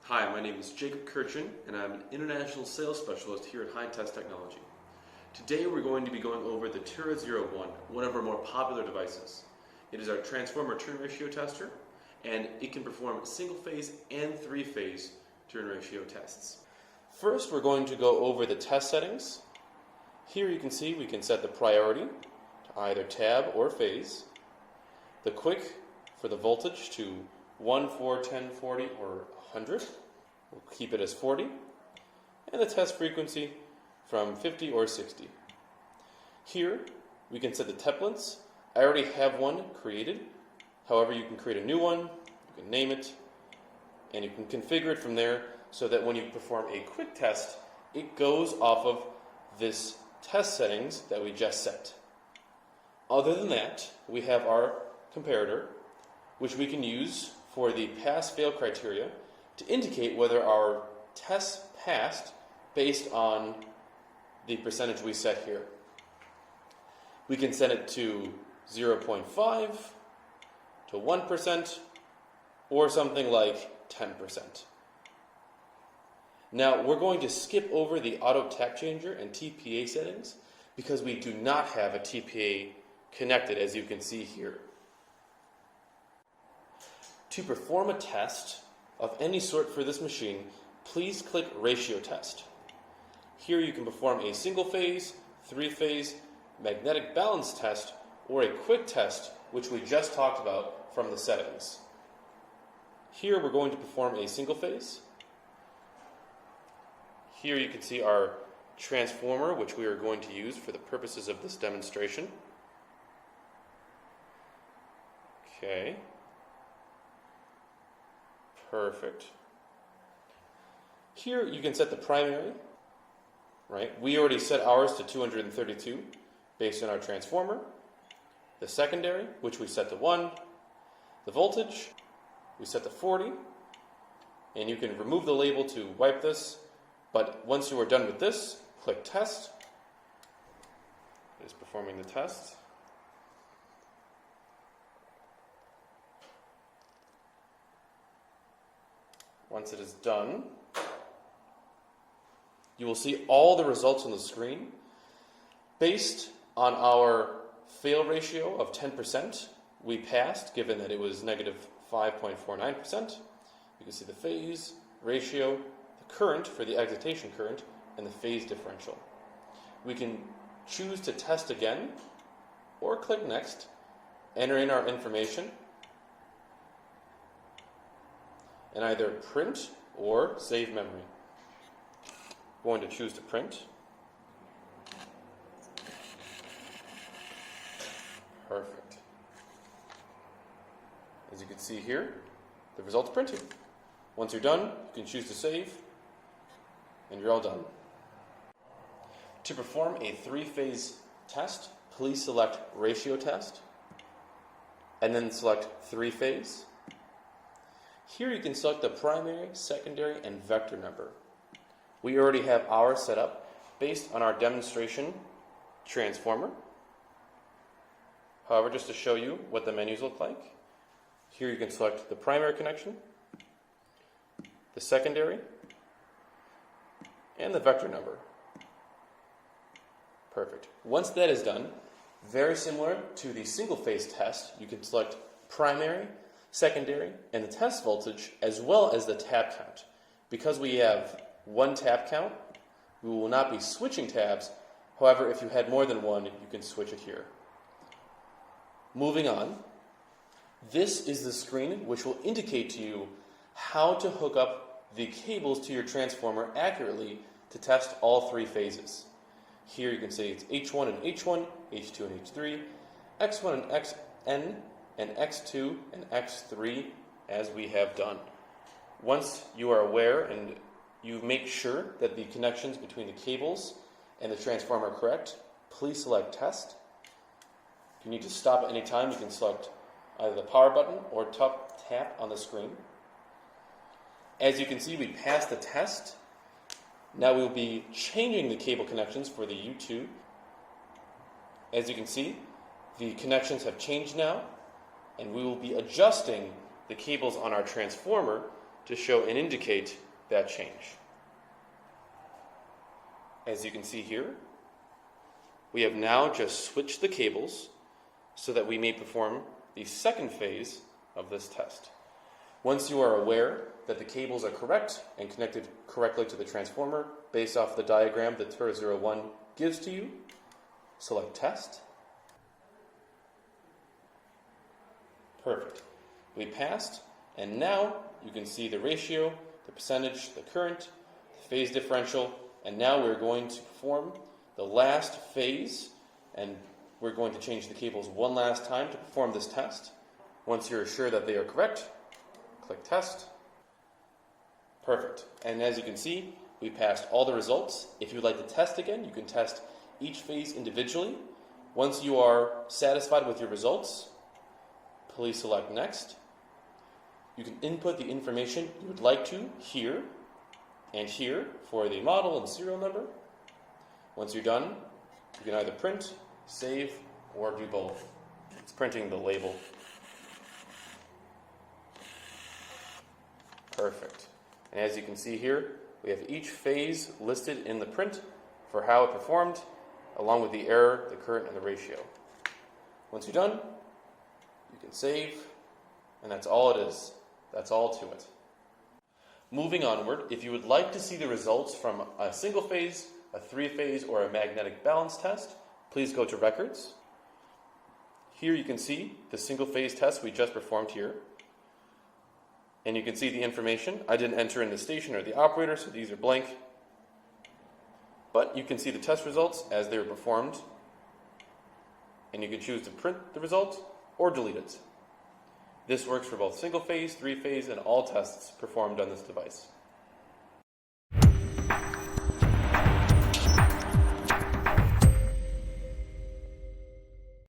Hi, my name is Jacob Kirchin, and I'm an International Sales Specialist here at HighTest Technology. Today we're going to be going over the TURA-01, one of our more popular devices. It is our transformer turn ratio tester, and it can perform single-phase and three-phase turn ratio tests. First, we're going to go over the test settings. Here you can see we can set the priority to either tab or phase, the quick for the voltage to 1, 4, 10, 40, or 100. We'll keep it as 40. And the test frequency from 50 or 60. Here, we can set the templates. I already have one created. However, you can create a new one, you can name it, and you can configure it from there so that when you perform a quick test, it goes off of this test settings that we just set. Other than that, we have our comparator, which we can use for the pass-fail criteria to indicate whether our test passed based on the percentage we set here. We can set it to 0.5 to 1% or something like 10%. Now we're going to skip over the auto tap changer and TPA settings because we do not have a TPA connected, as you can see here. To perform a test of any sort for this machine, please click Ratio Test. Here you can perform a single-phase, three-phase, magnetic balance test, or a quick test, which we just talked about from the settings. Here we're going to perform a single-phase. Here you can see our transformer, which we are going to use for the purposes of this demonstration. Okay. Perfect. Here you can set the primary, right? We already set ours to 232 based on our transformer. The secondary, which we set to 1. The voltage, we set to 40. And you can remove the label to wipe this, but once you are done with this, click Test. It is performing the test. Once it is done, you will see all the results on the screen. Based on our fail ratio of 10%, we passed, given that it was negative 5.49%. You can see the phase, ratio, the current for the excitation current, and the phase differential. We can choose to test again, or click Next, enter in our information, and either print or save memory. I'm going to choose to print. Perfect. As you can see here, the results printed. Once you're done, you can choose to save, and you're all done. To perform a three-phase test, please select Ratio Test, and then select three-phase. Here you can select the primary, secondary, and vector number. We already have ours set up based on our demonstration transformer. However, just to show you what the menus look like, here you can select the primary connection, the secondary, and the vector number. Perfect. Once that is done, very similar to the single-phase test, you can select primary, secondary, and the test voltage, as well as the tab count. Because we have one tab count, we will not be switching tabs. However, if you had more than one, you can switch it here. Moving on, this is the screen which will indicate to you how to hook up the cables to your transformer accurately to test all three phases. Here you can see it's H1 and H1, H2 and H3, X1 and XN, and X2 and X3, as we have done. Once you are aware and you make sure that the connections between the cables and the transformer are correct, please select Test. If you need to stop at any time, you can select either the power button or tap on the screen. As you can see, we passed the test. Now we will be changing the cable connections for the U2. As you can see, the connections have changed now, and we will be adjusting the cables on our transformer to show and indicate that change. As you can see here, we have now just switched the cables so that we may perform the second phase of this test. Once you are aware that the cables are correct and connected correctly to the transformer based off the diagram that TURA-01 gives to you, select Test. Perfect. We passed, and now you can see the ratio, the percentage, the current, the phase differential, and now we're going to perform the last phase, and we're going to change the cables one last time to perform this test. Once you're sure that they are correct, click Test. Perfect. And as you can see, we passed all the results. If you would like to test again, you can test each phase individually. Once you are satisfied with your results, please select Next. You can input the information you would like to here and here for the model and serial number. Once you're done, you can either print, save, or do both. It's printing the label. Perfect. And as you can see here, we have each phase listed in the print for how it performed, along with the error, the current, and the ratio. Once you're done, you can save, and that's all it is. That's all to it. Moving onward, if you would like to see the results from a single phase, a three-phase, or a magnetic balance test, please go to Records. Here you can see the single-phase test we just performed here. And you can see the information. I didn't enter in the station or the operator, so these are blank. But you can see the test results as they were performed. And you can choose to print the result or delete it. This works for both single-phase, three-phase, and all tests performed on this device.